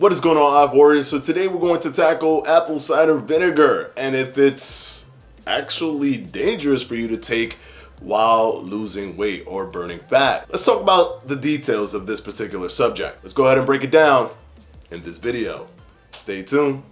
What is going on, Hive Warriors? So today we're going to tackle apple cider vinegar and if it's actually dangerous for you to take while losing weight or burning fat. Let's talk about the details of this particular subject. Let's go ahead and break it down in this video. Stay tuned.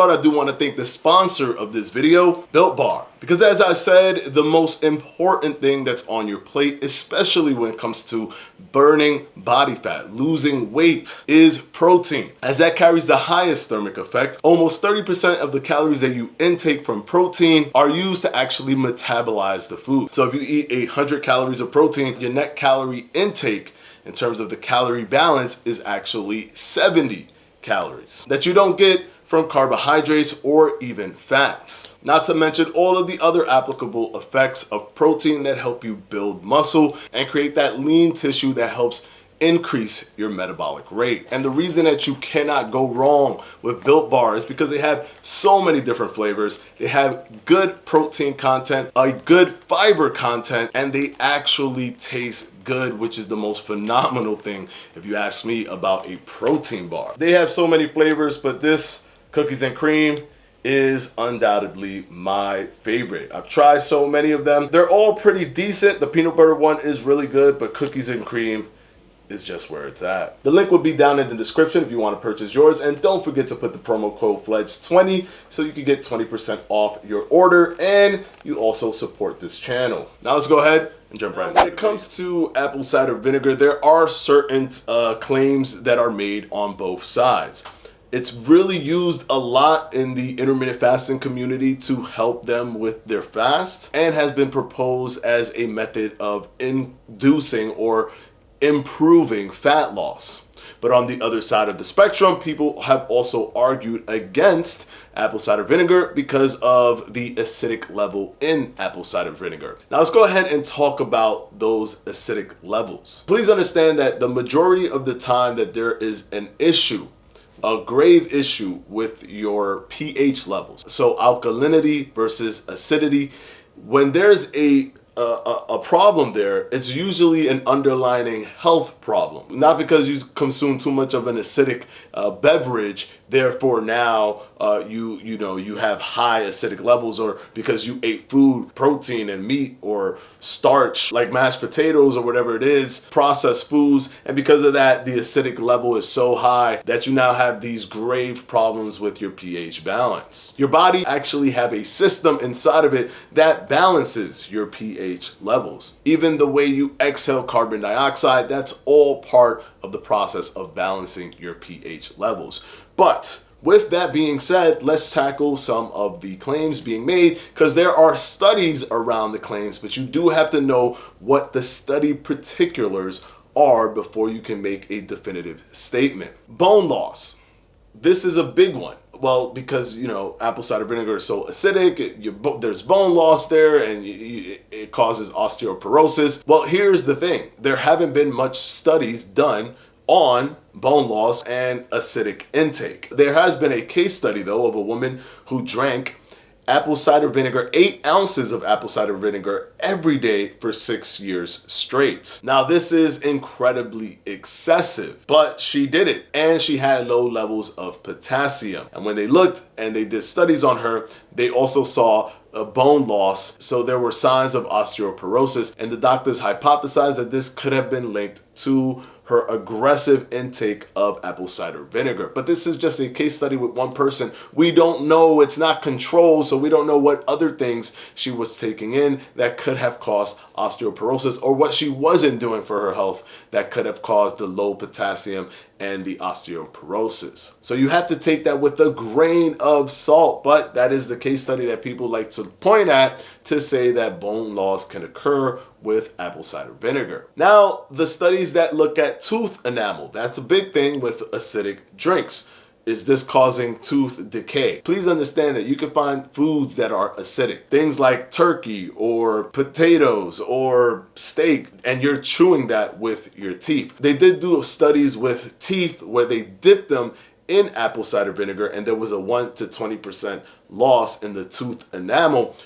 I do want to thank the sponsor of this video, Built Bar, because as I said, the most important thing that's on your plate, especially when it comes to burning body fat, losing weight, is protein, as that carries the highest thermic effect. Almost 30% of the calories that you intake from protein are used to actually metabolize the food. So if you eat 100 calories of protein, your net calorie intake in terms of the calorie balance is actually 70 calories that you don't get from carbohydrates or even fats. Not to mention all of the other applicable effects of protein that help you build muscle and create that lean tissue that helps increase your metabolic rate. And the reason that you cannot go wrong with Built Bar is because they have so many different flavors. They have good protein content, a good fiber content, and they actually taste good, which is the most phenomenal thing if you ask me about a protein bar. They have so many flavors, but this cookies and cream is undoubtedly my favorite. I've tried so many of them. They're all pretty decent. The peanut butter one is really good, but cookies and cream is just where it's at. The link will be down in the description if you want to purchase yours. And don't forget to put the promo code FLEDGE20 so you can get 20% off your order and you also support this channel. Now let's go ahead and jump right in. When it comes to apple cider vinegar, there are certain claims that are made on both sides. It's really used a lot in the intermittent fasting community to help them with their fast and has been proposed as a method of inducing or improving fat loss. But on the other side of the spectrum, people have also argued against apple cider vinegar because of the acidic level in apple cider vinegar. Now let's go ahead and talk about those acidic levels. Please understand that the majority of the time that there is an issue, a grave issue with your pH levels, so alkalinity versus acidity, when there's a problem there, it's usually an underlying health problem. Not because you consume too much of an acidic beverage, therefore now you have high acidic levels, or because you ate food, protein and meat or starch like mashed potatoes or whatever it is, processed foods, and because of that the acidic level is so high that you now have these grave problems with your pH balance. Your body actually have a system inside of it that balances your pH levels. Even the way you exhale carbon dioxide, that's all part of the process of balancing your pH levels. But with that being said, let's tackle some of the claims being made, because there are studies around the claims, but you do have to know what the study particulars are before you can make a definitive statement. Bone loss. This is a big one. Well, because, apple cider vinegar is so acidic, there's bone loss there, and it causes osteoporosis. Well, here's the thing. There haven't been much studies done on bone loss and acidic intake. There has been a case study, though, of a woman who drank apple cider vinegar, 8 ounces of apple cider vinegar every day for 6 years straight. Now, this is incredibly excessive, but she did it, and she had low levels of potassium. And when they looked and they did studies on her, they also saw a bone loss. So there were signs of osteoporosis, and the doctors hypothesized that this could have been linked to her aggressive intake of apple cider vinegar. But this is just a case study with one person. We don't know, it's not controlled, so we don't know what other things she was taking in that could have caused osteoporosis, or what she wasn't doing for her health that could have caused the low potassium and the osteoporosis. So you have to take that with a grain of salt, but that is the case study that people like to point at to say that bone loss can occur with apple cider vinegar. Now, the studies that look at tooth enamel, that's a big thing with acidic drinks. Is this causing tooth decay? Please understand that you can find foods that are acidic. Things like turkey or potatoes or steak, and you're chewing that with your teeth. They did do studies with teeth where they dipped them in apple cider vinegar, and there was a 1 to 20% loss in the tooth enamel,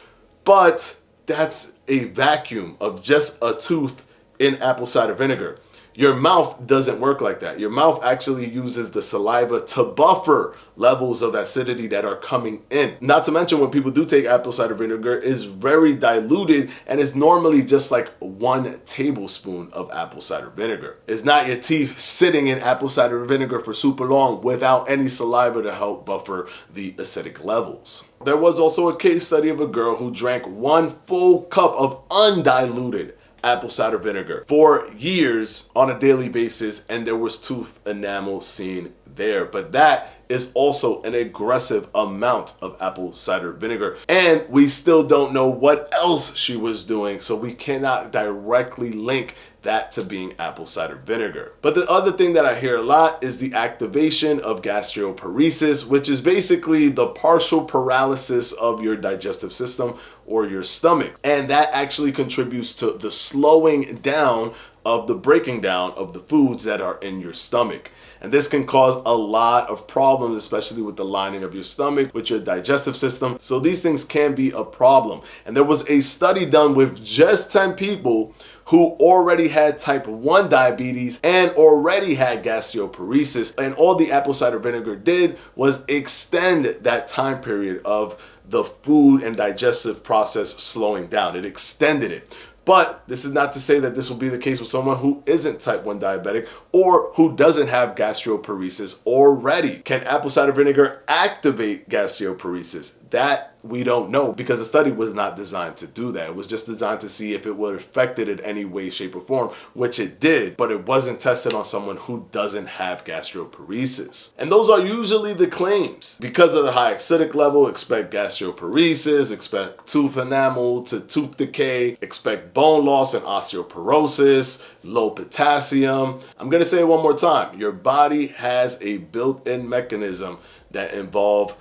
but that's a vacuum of just a tooth in apple cider vinegar. Your mouth doesn't work like that. Your mouth actually uses the saliva to buffer levels of acidity that are coming in. Not to mention, when people do take apple cider vinegar, it's very diluted and is normally just like 1 tablespoon of apple cider vinegar. It's not your teeth sitting in apple cider vinegar for super long without any saliva to help buffer the acidic levels. There was also a case study of a girl who drank 1 full cup of undiluted apple cider vinegar for years on a daily basis, and there was tooth enamel seen there. But that is also an aggressive amount of apple cider vinegar, and we still don't know what else she was doing, so we cannot directly link that to being apple cider vinegar. But the other thing that I hear a lot is the activation of gastroparesis, which is basically the partial paralysis of your digestive system or your stomach. And that actually contributes to the slowing down of the breaking down of the foods that are in your stomach. And this can cause a lot of problems, especially with the lining of your stomach, with your digestive system. So these things can be a problem. And there was a study done with just 10 people who already had type 1 diabetes and already had gastroparesis. And all the apple cider vinegar did was extend that time period of the food and digestive process slowing down. It extended it. But this is not to say that this will be the case with someone who isn't type 1 diabetic or who doesn't have gastroparesis already. Can apple cider vinegar activate gastroparesis? That we don't know, because the study was not designed to do that. It was just designed to see if it would affect it in any way, shape, or form, which it did, but it wasn't tested on someone who doesn't have gastroparesis. And those are usually the claims. Because of the high acidic level, expect gastroparesis, expect tooth enamel to tooth decay, expect bone loss and osteoporosis, low potassium. I'm going to say it one more time. Your body has a built-in mechanism that involve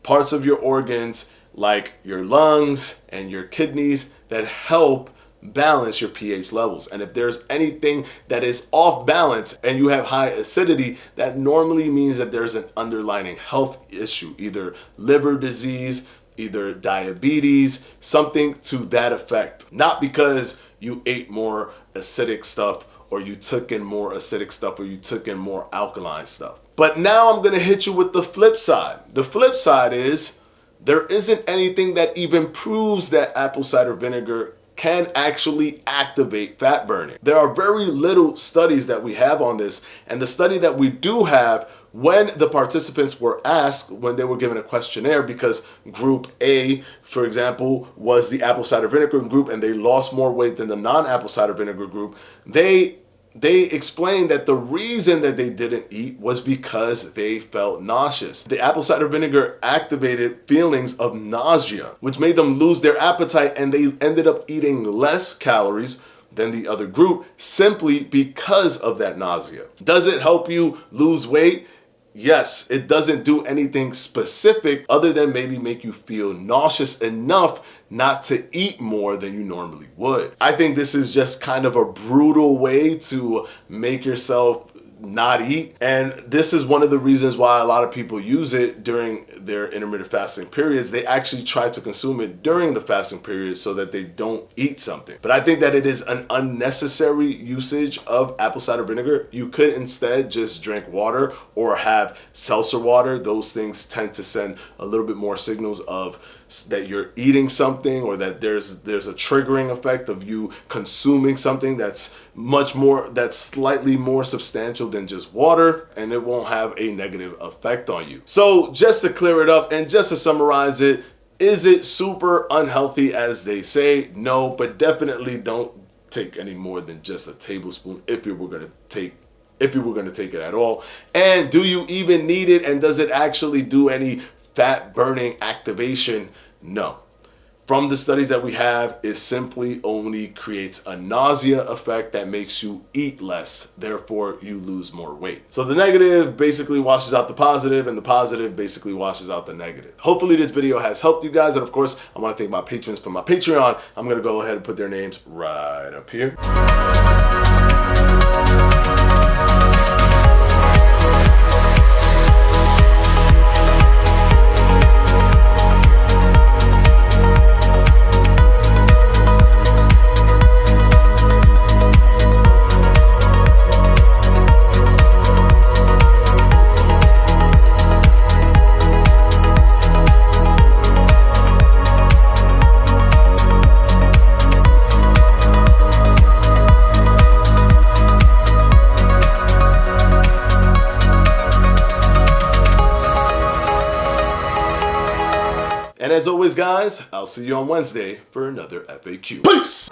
parts of your organs like your lungs and your kidneys that help balance your pH levels. And if there's anything that is off balance and you have high acidity, that normally means that there's an underlying health issue, either liver disease, either diabetes, something to that effect. Not because you ate more acidic stuff or you took in more acidic stuff or you took in more alkaline stuff. But now I'm going to hit you with the flip side. The flip side is there isn't anything that even proves that apple cider vinegar can actually activate fat burning. There are very little studies that we have on this, and the study that we do have, when the participants were asked, when they were given a questionnaire, because group A, for example, was the apple cider vinegar group and they lost more weight than the non-apple cider vinegar group, they explained that the reason that they didn't eat was because they felt nauseous. The apple cider vinegar activated feelings of nausea, which made them lose their appetite, and they ended up eating less calories than the other group simply because of that nausea. Does it help you lose weight? Yes, it doesn't do anything specific other than maybe make you feel nauseous enough not to eat more than you normally would. I think this is just kind of a brutal way to make yourself not eat. And this is one of the reasons why a lot of people use it during their intermittent fasting periods. They actually try to consume it during the fasting period so that they don't eat something. But I think that it is an unnecessary usage of apple cider vinegar. You could instead just drink water or have seltzer water. Those things tend to send a little bit more signals of that you're eating something, or that there's a triggering effect of you consuming something that's slightly more substantial than just water, and it won't have a negative effect on you. So just to clear it up and just to summarize it, is it super unhealthy as they say? No, but definitely don't take any more than just a tablespoon if you were going to take it at all. And do you even need it? And does it actually do any fat burning activation? No. From the studies that we have, it simply only creates a nausea effect that makes you eat less, therefore you lose more weight. So the negative basically washes out the positive, and the positive basically washes out the negative. Hopefully this video has helped you guys, and of course I want to thank my patrons for my Patreon. I'm going to go ahead and put their names right up here. as always, guys, I'll see you on Wednesday for another FAQ. Peace!